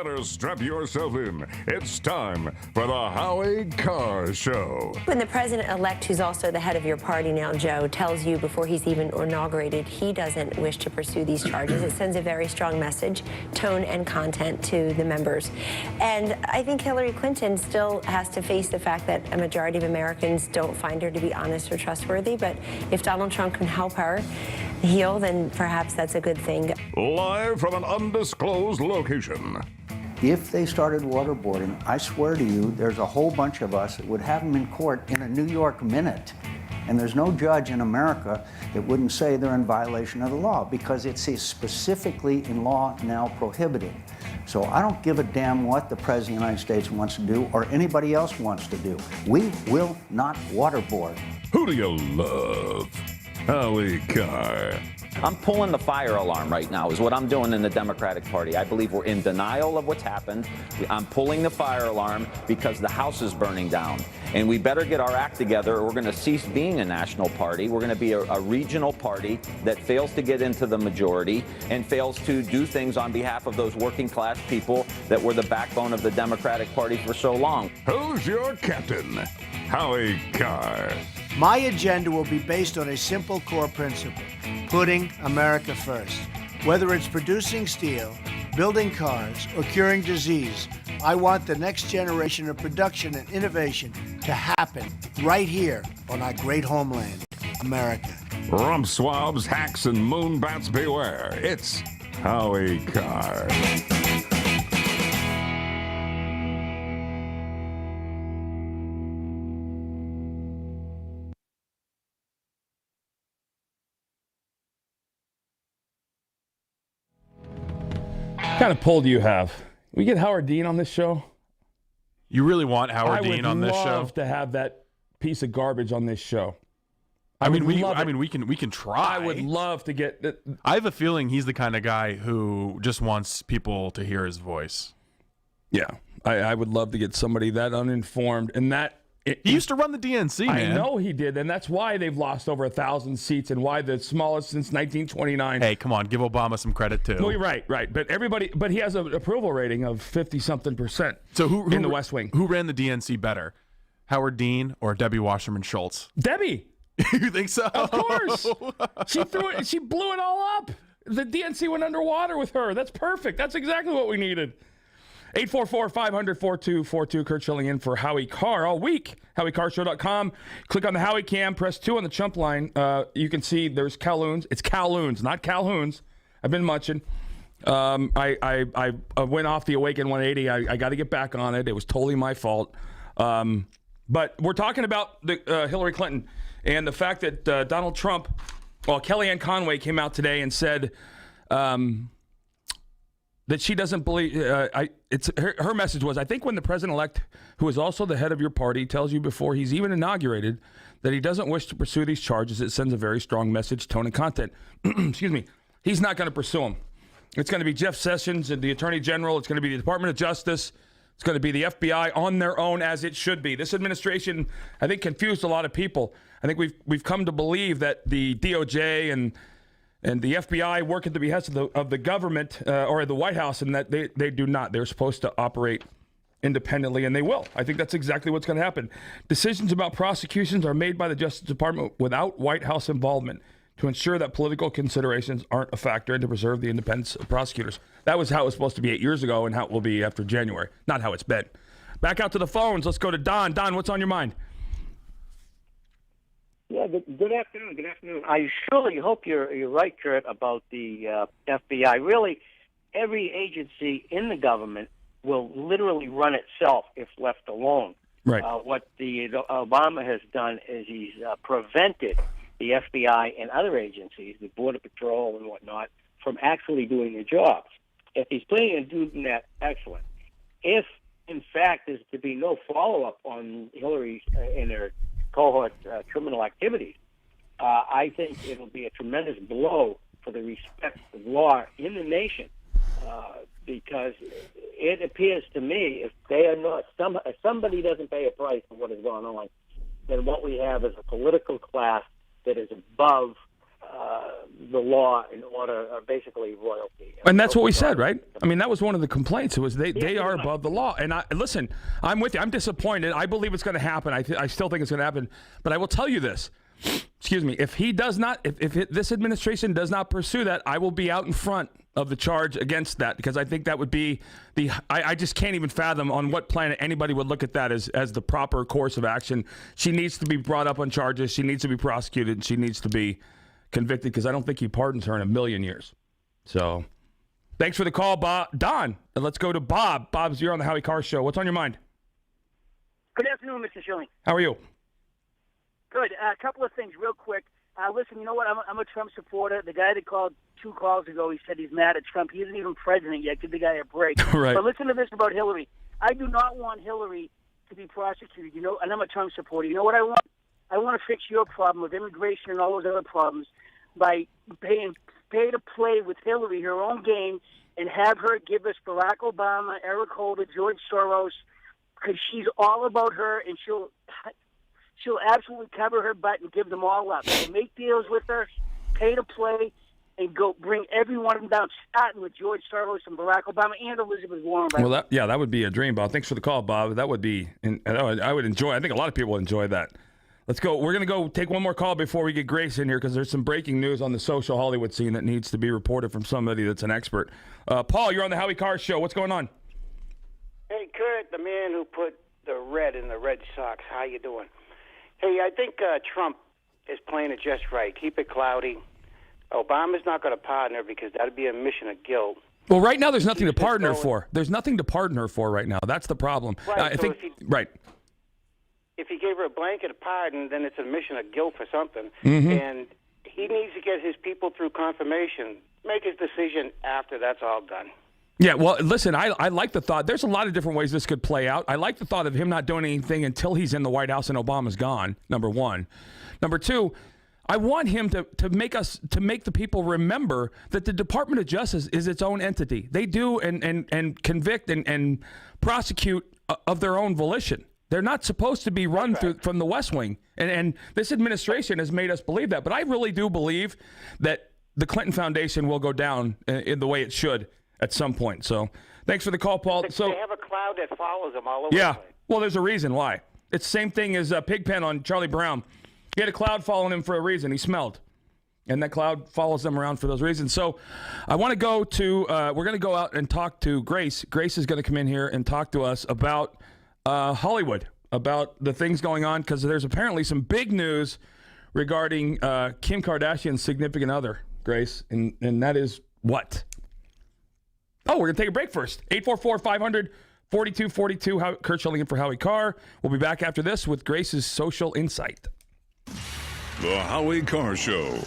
better strap yourself in. It's time for the Howie Carr Show. When the president-elect, who's also the head of your party now, Joe, tells you before he's even inaugurated he doesn't wish to pursue these charges, it sends a very strong message, tone and content to the members. And I think Hillary Clinton still has to face the fact that a majority of Americans don't find her to be honest or trustworthy. But if Donald Trump can help her heal, then perhaps that's a good thing. Live from an undisclosed location. If they started waterboarding, I swear to you, there's a whole bunch of us that would have them in court in a New York minute. And there's no judge in America that wouldn't say they're in violation of the law, because it's specifically in law now prohibited. So I don't give a damn what the President of the United States wants to do or anybody else wants to do. We will not waterboard. Who do you love? Howie Carr. I'm pulling the fire alarm right now is what I'm doing in the Democratic Party. I believe we're in denial of what's happened. I'm pulling the fire alarm because the house is burning down. And we better get our act together or we're going to cease being a national party. We're going to be a regional party that fails to get into the majority and fails to do things on behalf of those working class people that were the backbone of the Democratic Party for so long. Who's your captain? Howie Carr. My agenda will be based on a simple core principle: putting America first. Whether it's producing steel, building cars, or curing disease, I want the next generation of production and innovation to happen right here on our great homeland, America. Rump swabs, hacks, and moonbats beware. It's Howie Carr. What kind of pull do you have? We get Howard Dean on this show? You really want Howard Dean on this show? I would love to have that piece of garbage on this show. I mean, we can try. I would love to get it. I have a feeling he's the kind of guy who just wants people to hear his voice. Yeah, I would love to get somebody that uninformed and that. He used to run the DNC, man. I know he did, and that's why they've lost over 1,000 seats and why the smallest since 1929. Hey, come on, give Obama some credit too. Well, right. But he has an approval rating of 50-something%. So who in the West Wing? Who ran the DNC better, Howard Dean or Debbie Wasserman Schultz? Debbie. You think so? Of course. She blew it all up. The DNC went underwater with her. That's perfect. That's exactly what we needed. 844-500-4242. Kurt Schilling in for Howie Carr all week. HowieCarrshow.com. Click on the Howie cam. Press 2 on the chump line. You can see there's Calhoun's. It's Calhoun's, not Calhoun's. I've been munching. I went off the Awaken 180. I got to get back on it. It was totally my fault. But we're talking about the Hillary Clinton and the fact that Donald Trump, Kellyanne Conway came out today and said that she doesn't believe. Her message was, I think when the president-elect, who is also the head of your party, tells you before he's even inaugurated that he doesn't wish to pursue these charges, it sends a very strong message, tone, and content. Excuse me. He's not going to pursue them. It's going to be Jeff Sessions and the Attorney General. It's going to be the Department of Justice. It's going to be the FBI on their own, as it should be. This administration, I think, confused a lot of people. I think we've come to believe that the DOJ and the FBI work at the behest of the government or the White House, and that they do not. They're supposed to operate independently, and they will. I think that's exactly what's going to happen. Decisions about prosecutions are made by the Justice Department without White House involvement to ensure that political considerations aren't a factor and to preserve the independence of prosecutors. That was how it was supposed to be 8 years ago and how it will be after January, not how it's been. Back out to the phones. Let's go to Don. Don, what's on your mind? Yeah, good afternoon. Good afternoon. I surely hope you're right, Kurt, about the FBI. Really, every agency in the government will literally run itself if left alone. Right. What Obama has done is he's prevented the FBI and other agencies, the Border Patrol and whatnot, from actually doing their jobs. If he's planning on doing that, excellent. If, in fact, there's to be no follow-up on Hillary and her cohort criminal activities, I think it'll be a tremendous blow for the respect of law in the nation, because it appears to me if they are not, if somebody doesn't pay a price for what has gone on, then what we have is a political class that is above the law in order, basically royalty. And that's what we said, right? I mean, that was one of the complaints. It was they are above the law. And listen, I'm with you. I'm disappointed. I believe it's going to happen. I still think it's going to happen. But I will tell you this. Excuse me. If he does not, if this administration does not pursue that, I will be out in front of the charge against that, because I think that would be I just can't even fathom on what planet anybody would look at that as the proper course of action. She needs to be brought up on charges. She needs to be prosecuted. And she needs to be convicted, because I don't think he pardons her in a million years. So thanks for the call, Bob. Don, let's go to Bob. Bob's, you're on the Howie Carr Show. What's on your mind? Good afternoon, Mr. Schilling. How are you? Good. A couple of things real quick. Listen, you know what? I'm a Trump supporter. The guy that called 2 calls ago, he said he's mad at Trump. He isn't even president yet. Give the guy a break. Right. But listen to this about Hillary. I do not want Hillary to be prosecuted, you know, and I'm a Trump supporter. You know what I want? I want to fix your problem with immigration and all those other problems by pay to play with Hillary her own game and have her give us Barack Obama, Eric Holder, George Soros, because she's all about her, and she'll absolutely cover her butt and give them all up. So make deals with her, pay to play, and go bring every one of them down, starting with George Soros and Barack Obama and Elizabeth Warren. Well, that would be a dream, Bob. Thanks for the call, Bob. That would be, I would enjoy. I think a lot of people would enjoy that. Let's go. We're going to go take one more call before we get Grace in here, because there's some breaking news on the social Hollywood scene that needs to be reported from somebody that's an expert. Paul, you're on the Howie Carr Show. What's going on? Hey, Kurt, the man who put the red in the Red Sox. How you doing? Hey, I think Trump is playing it just right. Keep it cloudy. Obama's not going to pardon her, because that would be a mission of guilt. Well, right now there's nothing to pardon her for. There's nothing to pardon her for right now. That's the problem. Right. I think right. If he gave her a blanket pardon, then it's a mission of guilt for something. Mm-hmm. And he needs to get his people through confirmation. Make his decision after that's all done. Yeah, well, listen, I like the thought. There's a lot of different ways this could play out. I like the thought of him not doing anything until he's in the White House and Obama's gone, number one. Number two, I want him to make the people remember that the Department of Justice is its own entity. They do and convict and prosecute of their own volition. They're not supposed to be run from the West Wing. And this administration has made us believe that. But I really do believe that the Clinton Foundation will go down in the way it should at some point. So thanks for the call, Paul. They So have a cloud that follows them all over yeah, the place. well, there's a reason why. It's the same thing as Pigpen on Charlie Brown. He had a cloud following him for a reason. He smelled. And that cloud follows them around for those reasons. So I want to go to, we're going to go out and talk to Grace. Grace is going to come in here and talk to us about Hollywood, about the things going on, because there's apparently some big news regarding Kim Kardashian's significant other, Grace. And that is what? Oh, we're going to take a break first. 844-500-4242. Kurt Schilling in for Howie Carr. We'll be back after this with Grace's social insight. The Howie Carr Show.